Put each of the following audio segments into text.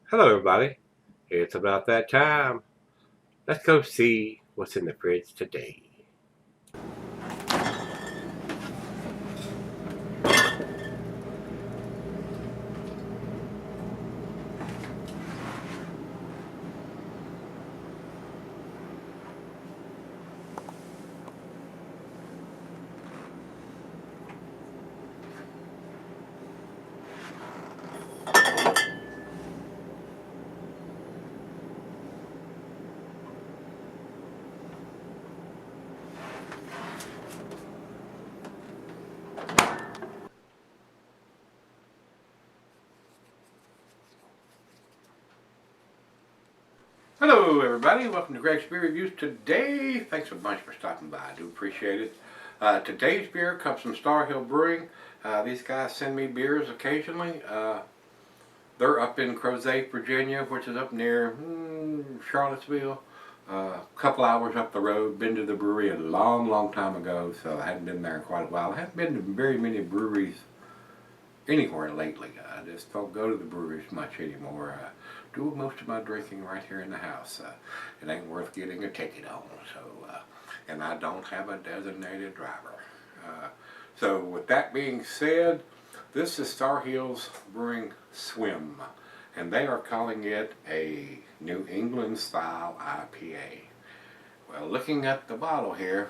Hello, everybody. It's about that time. Let's go see what's in the fridge today. Hello, everybody. Welcome to Gregsbeerreviews. Today, thanks a bunch for stopping by. I do appreciate it. Today's beer comes from Starr Brewing. These guys send me beers occasionally. They're up in Crozet, Virginia, which is up near Charlottesville. A couple hours up the road. Been to the brewery a long time ago, so I hadn't been there in quite a while. I haven't been to very many breweries anywhere lately. I just don't go to the breweries much anymore. I do most of my drinking right here in the house. It ain't worth getting a ticket on. So, and I don't have a designated driver. So with that being said, this is Starr Brewing Swim, and they are calling it a New England style IPA. Well, looking at the bottle here,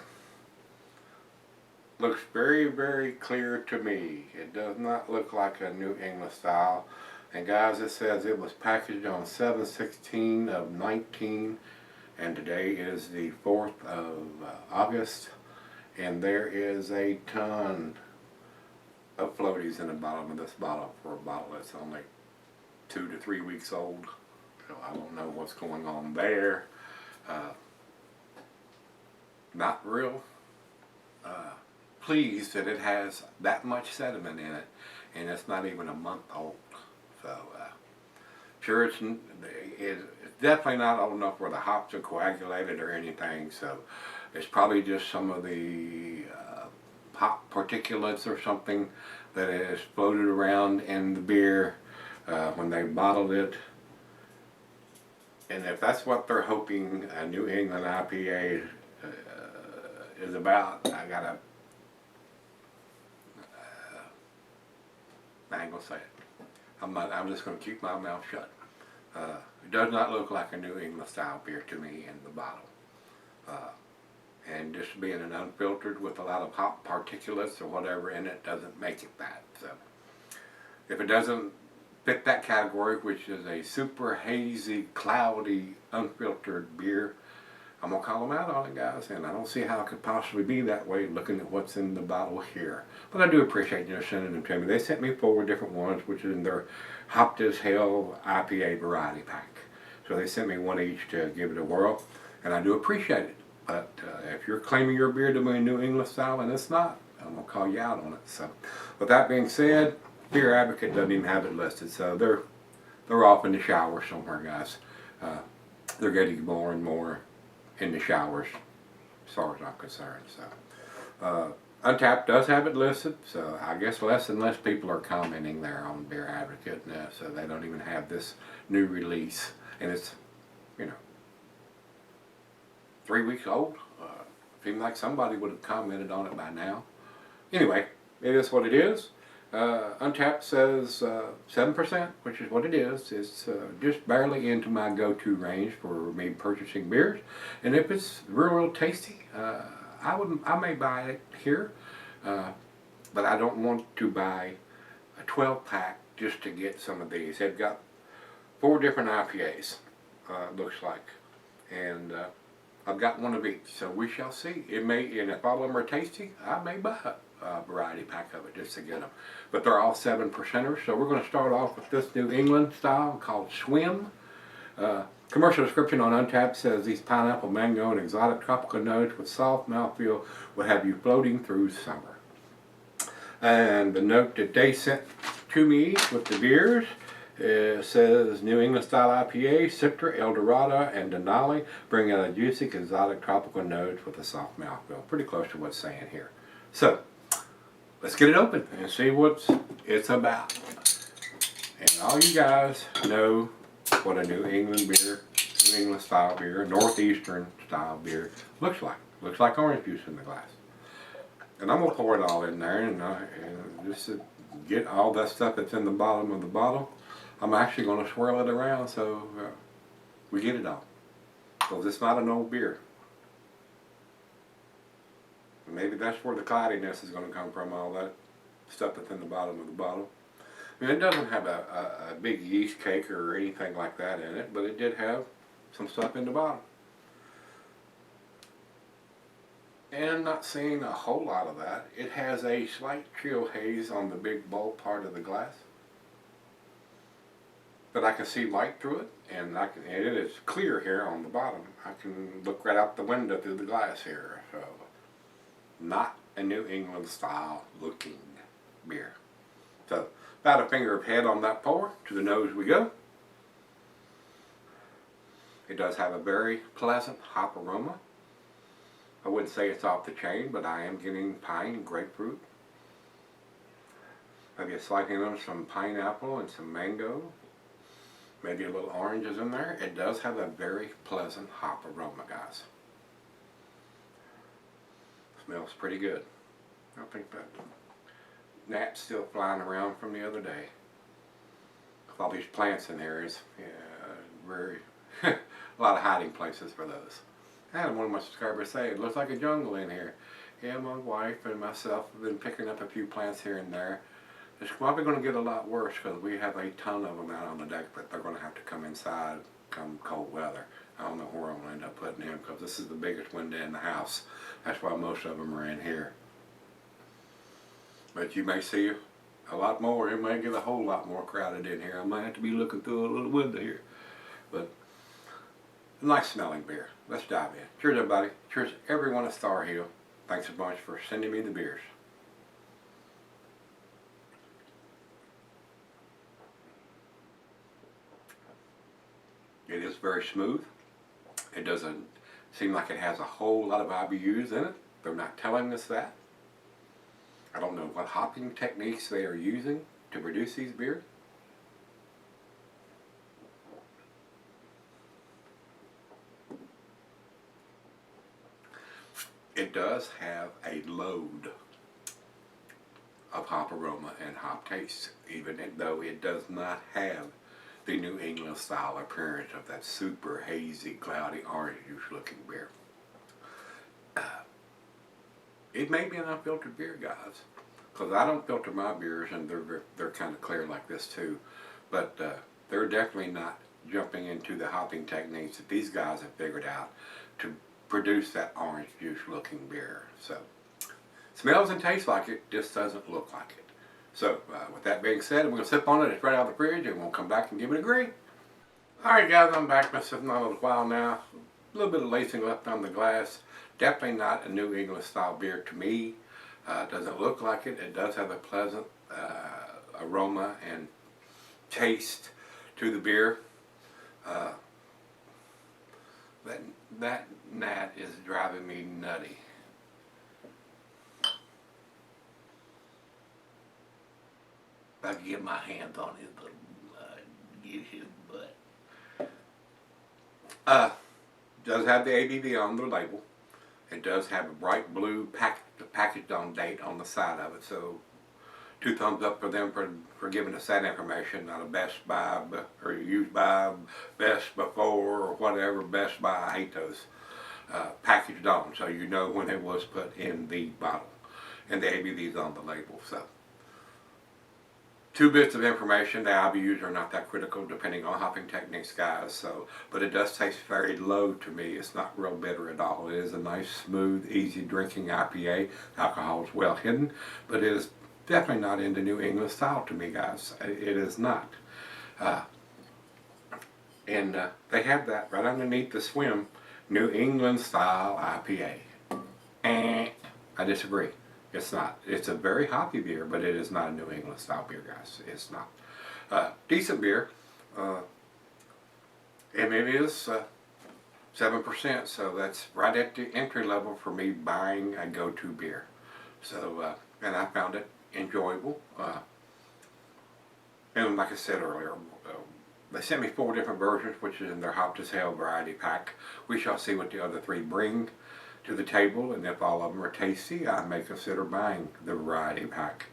looks very clear to me. It does not look like a New England style. And guys, it says it was packaged on 7/16 of 19, and today is the 4th of August, and there is a ton of floaties in the bottom of this bottle for a bottle that's only 2 to 3 weeks old. So I don't know what's going on there. Not real pleased that it has that much sediment in it, and it's not even a month old. So sure, it's definitely not old enough where the hops are coagulated or anything. So it's probably just some of the hop particulates or something that has floated around in the beer when they bottled it. And if that's what they're hoping a New England IPA is about, I ain't gonna say it. I'm just gonna keep my mouth shut. It does not look like a New England style beer to me in the bottle. And just being an unfiltered with a lot of hop particulates or whatever in it doesn't make it that. So if it doesn't fit that category, which is a super hazy, cloudy, unfiltered beer, I'm going to call them out on it, guys, and I don't see how it could possibly be that way looking at what's in the bottle here. But I do appreciate sending them to me. They sent me 4 different ones, which is in their Hopped as Hell IPA variety pack. So they sent me one each to give it a whirl, and I do appreciate it. But if you're claiming your beer to be a New England style and it's not, I'm going to call you out on it. So with that being said, Beer Advocate doesn't even have it listed, so they're off in the shower somewhere, guys. They're getting more and more in the showers, as far as I'm concerned. So Untappd does have it listed, so I guess less and less people are commenting there on Beer Advocate, so they don't even have this new release, and it's 3 weeks old. Seems like somebody would have commented on it by now. Anyway, it is what it is. Untappd says 7%, which is what it is. It's just barely into my go-to range for me purchasing beers, and if it's real tasty, I may buy it here, but I don't want to buy a 12-pack just to get some of these. They've got 4 different IPAs, looks like, and I've got one of each, so we shall see. And if all of them are tasty, I may buy a variety pack of it just to get them. But they're all 7%ers, so we're going to start off with this New England style called Swim. Commercial description on Untappd says these pineapple, mango, and exotic tropical notes with soft mouthfeel will have you floating through summer. And the note that they sent to me with the beers says New England style IPA, Citra, El Dorado, and Denali bring out a juicy, exotic tropical notes with a soft mouthfeel. Pretty close to what's saying here. So let's get it open and see what it's about. And all you guys know what a New England beer, New England style beer, Northeastern style beer looks like. Looks like orange juice in the glass. And I'm going to pour it all in there, and just to get all that stuff that's in the bottom of the bottle, I'm actually going to swirl it around so we get it all. Because it's not an old beer. Maybe that's where the cloudiness is going to come from, all that stuff that's in the bottom of the bottle. I mean, it doesn't have a big yeast cake or anything like that in it, but it did have some stuff in the bottom. And I'm not seeing a whole lot of that. It has a slight chill haze on the big bulb part of the glass. But I can see light through it, and it is clear here on the bottom. I can look right out the window through the glass here. So, not a New England style looking beer. So, about a finger of head on that pour. To the nose we go. It does have a very pleasant hop aroma. I wouldn't say it's off the chain, but I am getting pine and grapefruit. Maybe a slight hint of some pineapple and some mango. Maybe a little oranges in there. It does have a very pleasant hop aroma, guys. Smells pretty good. I think that gnat's still flying around from the other day. With all these plants in here is very a lot of hiding places for those. I had one of my subscribers say, it looks like a jungle in here. Yeah, my wife and myself have been picking up a few plants here and there. It's probably going to get a lot worse because we have a ton of them out on the deck, but they're going to have to come inside come cold weather. I don't know where I'm going to end up putting them because this is the biggest window in the house. That's why most of them are in here. But you may see a lot more. It may get a whole lot more crowded in here. I might have to be looking through a little window here. But a nice smelling beer. Let's dive in. Cheers, everybody. Cheers, everyone at Starr Hill. Thanks a bunch for sending me the beers. It is very smooth. It doesn't seem like it has a whole lot of IBUs in it. They're not telling us that. I don't know what hopping techniques they are using to produce these beers. It does have a load of hop aroma and hop taste, even though it does not have the New England style appearance of that super hazy, cloudy, orange juice looking beer. It may be an unfiltered beer, guys, because I don't filter my beers, and they're kind of clear like this too, but they're definitely not jumping into the hopping techniques that these guys have figured out to produce that orange juice looking beer. So, smells and tastes like it, just doesn't look like it. So, with that being said, I'm going to sip on it. It's right out of the fridge, and we'll come back and give it a grade. Alright guys, I'm back. Been sipping on it a while now. A little bit of lacing left on the glass. Definitely not a New England style beer to me. It doesn't look like it. It does have a pleasant aroma and taste to the beer. That gnat is driving me nutty. If I could get my hands on his little get his butt. Does have the ABV on the label. It does have a bright blue packaged on date on the side of it. So 2 thumbs up for them for giving us that information. Not a best by or used by, best before, or whatever. Best by, I hate those. Packaged on, so you know when it was put in the bottle. And the ABV's on the label. So 2 bits of information. The IBUs are not that critical depending on hopping techniques, guys. So, but it does taste very low to me. It's not real bitter at all. It is a nice, smooth, easy drinking IPA. Alcohol is well hidden, but it is definitely not in the New England style to me, guys. It is not. And they have that right underneath the swim, New England style IPA. I disagree. It's not. It's a very hoppy beer, but it is not a New England style beer, guys. It's not. Decent beer. And it is 7%, so that's right at the entry level for me buying a go-to beer. So, and I found it enjoyable. And like I said earlier, They sent me 4 different versions, which is in their Hop to Sale variety pack. We shall see what the other 3 bring to the table, and if all of them are tasty, I may consider buying the variety pack.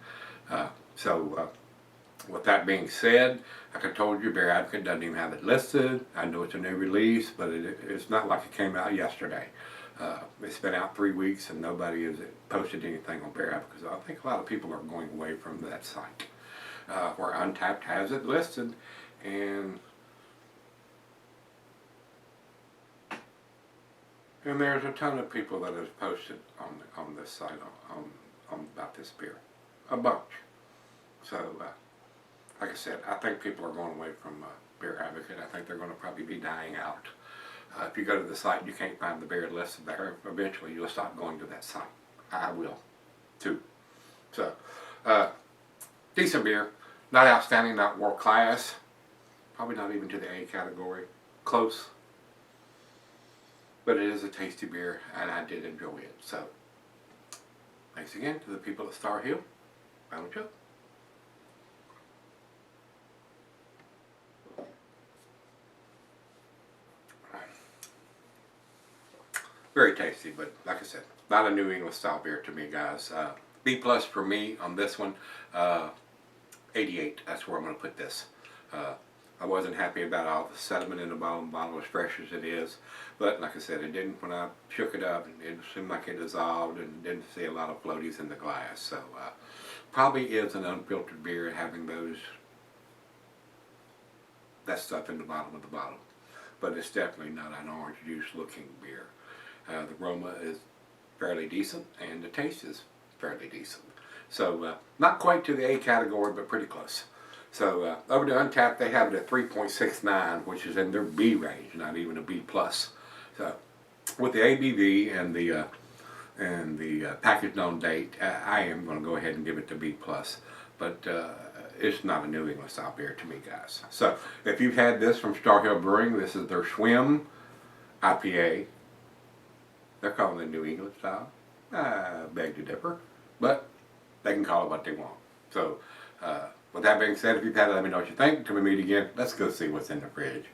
With that being said, like I told you, Beer Advocate doesn't even have it listed. I know it's a new release, but it's not like it came out yesterday. It's been out 3 weeks and nobody has posted anything on Beer Advocate. So I think a lot of people are going away from that site. Where Untapped has it listed, and there's a ton of people that have posted on this site on about this beer, a bunch. So like I said, I think people are going away from Beer Advocate. I think they're going to probably be dying out. If you go to the site and you can't find the beer listed there, eventually you'll stop going to that site. I will, too. So, decent beer. Not outstanding, not world class. Probably not even to the A category. Close. But it is a tasty beer, and I did enjoy it. So, thanks again to the people at Starr Hill. Final Joe. Very tasty, but like I said, not a New England style beer to me, guys. B plus for me on this one. 88. That's where I'm going to put this. I wasn't happy about all the sediment in the bottle as fresh as it is, but like I said, it didn't. When I shook it up, it seemed like it dissolved and didn't see a lot of floaties in the glass. So probably is an unfiltered beer, having that stuff in the bottom of the bottle, but it's definitely not an orange juice looking beer. The aroma is fairly decent, and the taste is fairly decent. So not quite to the A category, but pretty close. So over to Untapped, they have it at 3.69, which is in their B range, not even a B plus. So with the ABV and the package on date, I am going to go ahead and give it the B plus. But it's not a New England style beer to me, guys. So if you've had this from Starr Hill Brewing, this is their Swim IPA. They're calling it New England style. I beg to differ, but they can call it what they want. So with that being said, if you've had it, let me know what you think. Till we meet again, let's go see what's in the fridge.